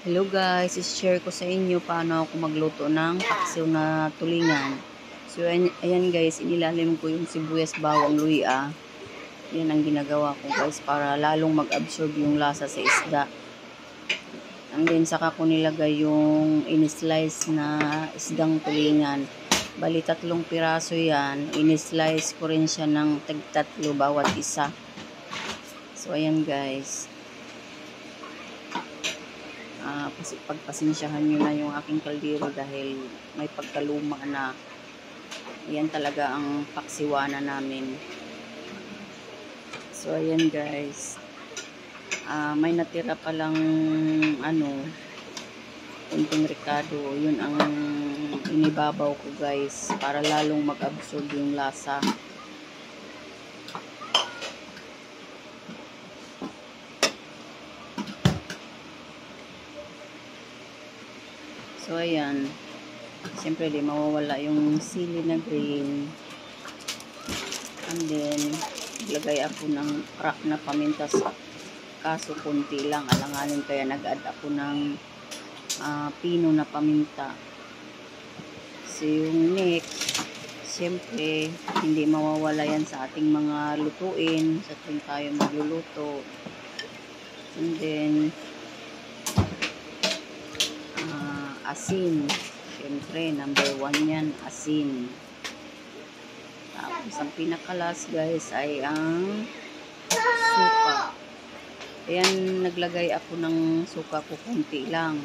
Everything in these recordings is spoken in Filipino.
Hello guys, i-share ko sa inyo paano ako magluto ng paksiw na tulingan. So ayan guys, inilalim ko yung sibuyas, bawang, luya. Yan ang ginagawa ko guys para lalong mag-absorb yung lasa sa isda. And then saka ko nilagay yung in-slice na isdang tulingan. Bali 3 piraso yan. In-slice ko rin siya ng tag-3 bawat isa. So ayan guys. Pagpasensyahan nyo na yung aking kaldero dahil may pagkaluma na. Yan talaga ang paksiwana namin. So ayan guys, may natira palang kunting ricado. Yun ang inibabaw ko guys para lalong mag-absorb yung lasa. So ayan, siyempre di mawawala yung sili na green. And then lagay ako ng crack na paminta, kaso kunti lang, alanganin, kaya nag-add ako ng pino na paminta. So yung next, siyempre hindi mawawala yan sa ating mga lutuin sa tuwing tayo magluluto. And then asin, siyempre number 1 yan, asin. Tapos ang pinakalas guys ay ang suka. Ayan, naglagay ako ng suka ko kunti lang.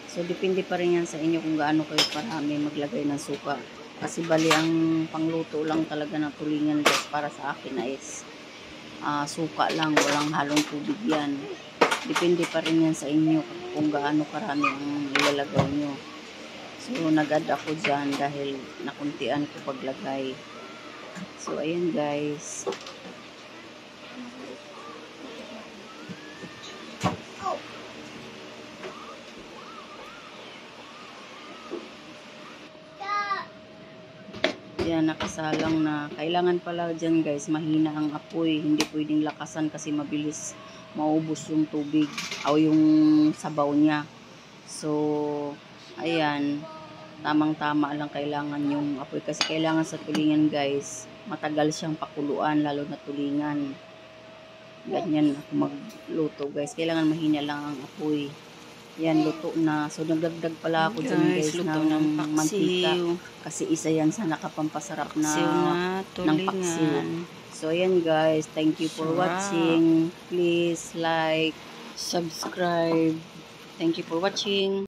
So depende pa rin yan sa inyo kung gaano kayo karami maglagay ng suka. Kasi bali ang pangluto lang talaga ng tulingan guys para sa akin ay suka lang, walang halong tubig yan. Depende pa rin yan sa inyo kung gaano karami ang ilalagay nyo. So nag-add ako dyan dahil nakuntian ko paglagay. So ayan guys. Yan, nakasalang na. Kailangan pala dyan guys, mahina ang apoy. Hindi pwedeng lakasan kasi mabilis maubos yung tubig o yung sabaw niya. So, ayan, tamang-tama lang kailangan yung apoy. Kasi kailangan sa tulingan guys, matagal siyang pakuluan, lalo na tulingan. Ganyan ako magluto guys. Kailangan mahina lang ang apoy. Yan, luto na. So, nagdagdag pala ako dyan guys ng mantika. Kasi isa yan sa nakapampasarap na ng paksiw. So, ayan guys. Thank you for watching. Please like, subscribe. Thank you for watching.